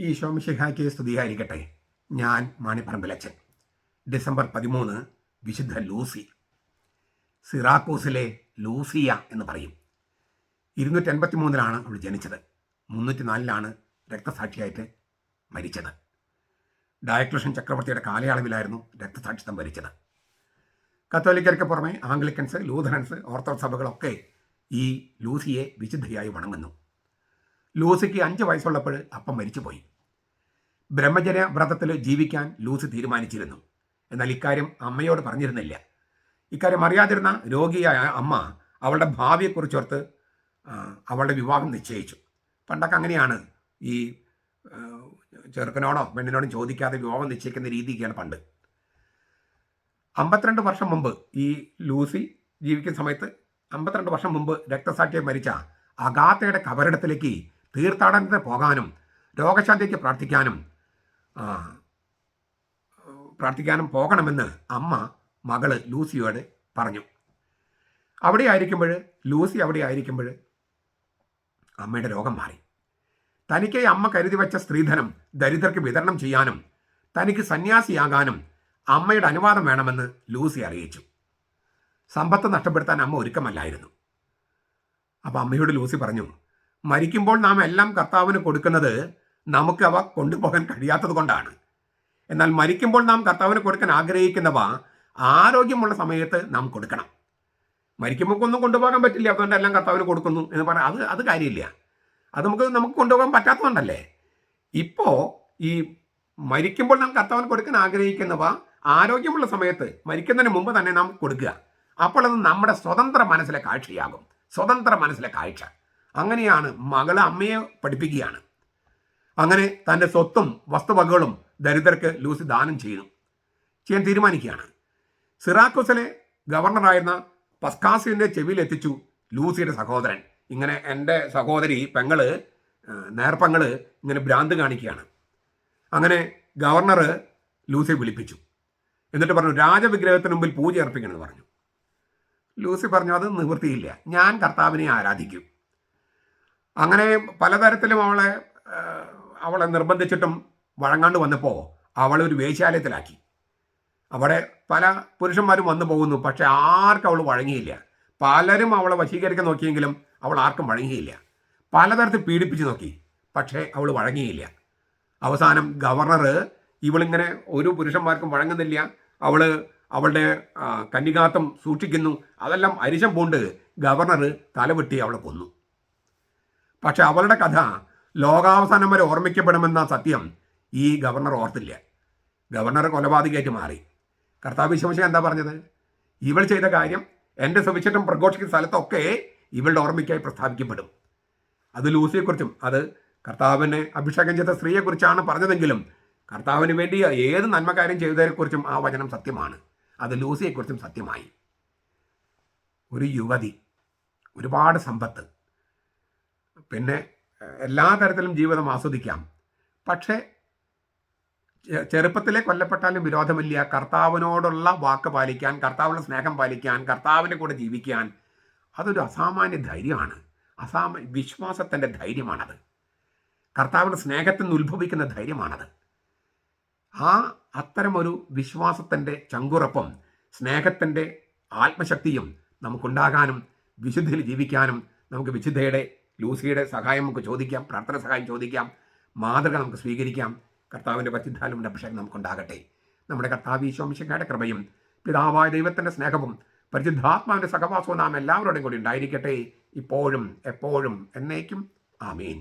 ഈശോ മിശിഹായ്ക്ക് സ്തുതിയായിരിക്കട്ടെ. ഞാൻ മാണിപ്പറമ്പിലച്ചൻ. ഡിസംബർ 13 വിശുദ്ധ ലൂസി. സിറാക്കൂസിലെ ലൂസിയ എന്ന് പറയും. 283 അവൾ ജനിച്ചത്. 304 രക്തസാക്ഷിയായിട്ട് മരിച്ചത്. ഡയക്ലഷ്യൻ ചക്രവർത്തിയുടെ കാലയളവിലായിരുന്നു രക്തസാക്ഷിത്വം ഭരിച്ചത്. കത്തോലിക്കർക്ക് പുറമെ ആംഗ്ലിക്കൻസ്, ലൂഥറൻസ്, ഓർത്തഡോക്സ് സഭകളൊക്കെ ഈ ലൂസിയെ വിശുദ്ധയായി വണങ്ങുന്നു. ലൂസിക്ക് 5 വയസ്സുള്ളപ്പോൾ അപ്പം മരിച്ചുപോയി. ബ്രഹ്മചര്യ വ്രതത്തിൽ ജീവിക്കാൻ ലൂസി തീരുമാനിച്ചിരുന്നു. എന്നാൽ ഇക്കാര്യം അമ്മയോട് പറഞ്ഞിരുന്നില്ല. ഇക്കാര്യം അറിയാതിരുന്ന രോഗിയായ അമ്മ അവളുടെ ഭാവിയെക്കുറിച്ചോർത്ത് അവളുടെ വിവാഹം നിശ്ചയിച്ചു. പണ്ടൊക്കെ അങ്ങനെയാണ്, ഈ ചെറുക്കനോടോ പെണ്ണിനോടോ ചോദിക്കാതെ വിവാഹം നിശ്ചയിക്കുന്ന രീതിയൊക്കെയാണ് പണ്ട്. 52 വർഷം മുമ്പ് ഈ ലൂസി ജീവിക്കുന്ന സമയത്ത് 52 വർഷം മുമ്പ് രക്തസാക്ഷിയെ മരിച്ച അഗാത്തയുടെ കബറിടത്തിലേക്ക് തീർത്ഥാടനത്തിന് പോകാനും രോഗശാന്തിക്ക് പ്രാർത്ഥിക്കാനും പോകണമെന്ന് അമ്മ മകള് ലൂസിയോട് പറഞ്ഞു. ലൂസി അവിടെ ആയിരിക്കുമ്പോൾ അമ്മയുടെ രോഗം മാറി. തനിക്ക് അമ്മ കരുതി വെച്ച സ്ത്രീധനം ദരിദ്രർക്ക് വിതരണം ചെയ്യാനും തനിക്ക് സന്യാസിയാകാനും അമ്മയുടെ അനുവാദം വേണമെന്ന് ലൂസി അറിയിച്ചു. സമ്പത്ത് നഷ്ടപ്പെടുത്താൻ അമ്മ ഒരുക്കമല്ലായിരുന്നു. അപ്പോൾ അമ്മയോട് ലൂസി പറഞ്ഞു, മരിക്കുമ്പോൾ നാം എല്ലാം കർത്താവിന് കൊടുക്കുന്നത് നമുക്ക് അവ കൊണ്ടുപോകാൻ കഴിയാത്തത് കൊണ്ടാണ്. എന്നാൽ മരിക്കുമ്പോൾ നാം കർത്താവിന് കൊടുക്കാൻ ആഗ്രഹിക്കുന്നവ ആരോഗ്യമുള്ള സമയത്ത് നാം കൊടുക്കണം. മരിക്കുമ്പോൾ ഒന്നും കൊണ്ടുപോകാൻ പറ്റില്ല, അതുകൊണ്ട് എല്ലാം കർത്താവിന് കൊടുക്കുന്നു എന്ന് പറഞ്ഞാൽ അത് കാര്യമില്ല. അത് നമുക്ക് കൊണ്ടുപോകാൻ പറ്റാത്തതുകൊണ്ടല്ലേ. ഇപ്പോൾ ഈ മരിക്കുമ്പോൾ നാം കർത്താവിന് കൊടുക്കാൻ ആഗ്രഹിക്കുന്നവ ആരോഗ്യമുള്ള സമയത്ത് മരിക്കുന്നതിന് മുമ്പ് തന്നെ നാം കൊടുക്കുക. അപ്പോൾ അത് നമ്മുടെ സ്വതന്ത്ര മനസ്സിലെ കാഴ്ചയാകും. സ്വതന്ത്ര മനസ്സിലെ കാഴ്ച. അങ്ങനെയാണ് മകള് അമ്മയെ പഠിപ്പിക്കുകയാണ്. അങ്ങനെ തൻ്റെ സ്വത്തും വസ്തുവകകളും ദരിദ്രർക്ക് ലൂസി ദാനം ചെയ്യാൻ തീരുമാനിക്കുകയാണ്. സിറാക്കൂസിലെ ഗവർണറായിരുന്ന പസ്കാസിൻ്റെ ചെവിയിലെത്തിച്ചു ലൂസിയുടെ സഹോദരൻ. ഇങ്ങനെ എൻ്റെ സഹോദരി നേർപ്പങ്ങള് ഇങ്ങനെ ഭ്രാന്ത് കാണിക്കുകയാണ്. അങ്ങനെ ഗവർണർ ലൂസിയെ വിളിപ്പിച്ചു. എന്നിട്ട് പറഞ്ഞു, രാജവിഗ്രഹത്തിന് മുമ്പിൽ പൂജ അർപ്പിക്കണമെന്ന് പറഞ്ഞു. ലൂസി പറഞ്ഞു, അത് നിവൃത്തിയില്ല, ഞാൻ കർത്താവിനെ ആരാധിക്കും. അങ്ങനെ പലതരത്തിലും അവളെ നിർബന്ധിച്ചിട്ടും വഴങ്ങാണ്ട് വന്നപ്പോൾ അവളെ ഒരു വേശ്യാലയത്തിലാക്കി. അവിടെ പല പുരുഷന്മാരും വന്നു പോകുന്നു, പക്ഷെ ആർക്കും അവൾ വഴങ്ങിയില്ല. പലരും അവളെ വശീകരിക്കാൻ നോക്കിയെങ്കിലും അവൾ ആർക്കും വഴങ്ങിയില്ല. പലതരത്തിൽ പീഡിപ്പിച്ച് നോക്കി, പക്ഷേ അവൾ വഴങ്ങിയില്ല. അവസാനം ഗവർണർ ഇവളിങ്ങനെ ഒരു പുരുഷന്മാർക്കും വഴങ്ങുന്നില്ല, അവളുടെ കന്യകാത്വം സൂക്ഷിക്കുന്നു, അതെല്ലാം അരിശം പൂണ്ട് ഗവർണർ തലവെട്ടി അവളെ കൊന്നു. പക്ഷെ അവളുടെ കഥ ലോകാവസാനം വരെ ഓർമ്മിക്കപ്പെടുമെന്ന സത്യം ഈ ഗവർണർ ഓർത്തില്ല. ഗവർണർ കൊലപാതകയായിട്ട് മാറി. കർത്താവ് ഈശോ എന്താ പറഞ്ഞത്? ഇവൾ ചെയ്ത കാര്യം എൻ്റെ സുവിശേഷം പ്രഘോഷിക്കുന്ന സ്ഥലത്തൊക്കെ ഇവളുടെ ഓർമ്മയ്ക്കായി പ്രസ്താവിക്കപ്പെടും. അത് ലൂസിയെക്കുറിച്ചും, അത് കർത്താവിനെ അഭിഷേകം ചെയ്ത സ്ത്രീയെക്കുറിച്ചാണ് പറഞ്ഞതെങ്കിലും കർത്താവിന് വേണ്ടി ഏത് നന്മകാര്യം ചെയ്തതിനെക്കുറിച്ചും ആ വചനം സത്യമാണ്. അത് ലൂസിയെക്കുറിച്ചും സത്യമായി. ഒരു യുവതി, ഒരുപാട് സമ്പത്ത്, പിന്നെ എല്ലാ തരത്തിലും ജീവിതം ആസ്വദിക്കാം. പക്ഷേ ചെറുപ്പത്തിലെ കൊല്ലപ്പെട്ടാലും വിരോധമില്ല. കർത്താവിനോടുള്ള വാക്ക് പാലിക്കാൻ, കർത്താവിനുള്ള സ്നേഹം പാലിക്കാൻ, കർത്താവിൻ്റെ കൂടെ ജീവിക്കാൻ, അതൊരു അസാമാന്യ ധൈര്യമാണ്. വിശ്വാസത്തിൻ്റെ ധൈര്യമാണത്. കർത്താവിൻ്റെ സ്നേഹത്തിൽ നിന്ന് ഉത്ഭവിക്കുന്ന ധൈര്യമാണത്. അത്തരമൊരു വിശ്വാസത്തിൻ്റെ ചങ്കുറപ്പും സ്നേഹത്തിൻ്റെ ആത്മശക്തിയും നമുക്കുണ്ടാകാനും വിശുദ്ധിയിൽ ജീവിക്കാനും നമുക്ക് വിശുദ്ധയുടെ ലൂസിയുടെ സഹായം നമുക്ക് ചോദിക്കാം, പ്രാർത്ഥന സഹായം ചോദിക്കാം, മാതൃക നമുക്ക് സ്വീകരിക്കാം. കർത്താവിൻ്റെ പരിശുദ്ധാത്മാവിന്റെ അഭിഷേകം നമുക്കുണ്ടാകട്ടെ. നമ്മുടെ കർത്താവ് ഈശോ മിശിഹായുടെ കൃപയും പിതാവായ ദൈവത്തിൻ്റെ സ്നേഹവും പരിശുദ്ധാത്മാവിൻ്റെ സഹവാസവും നാം എല്ലാവരോടും കൂടി ഉണ്ടായിരിക്കട്ടെ, ഇപ്പോഴും എപ്പോഴും എന്നേക്കും. ആമീൻ.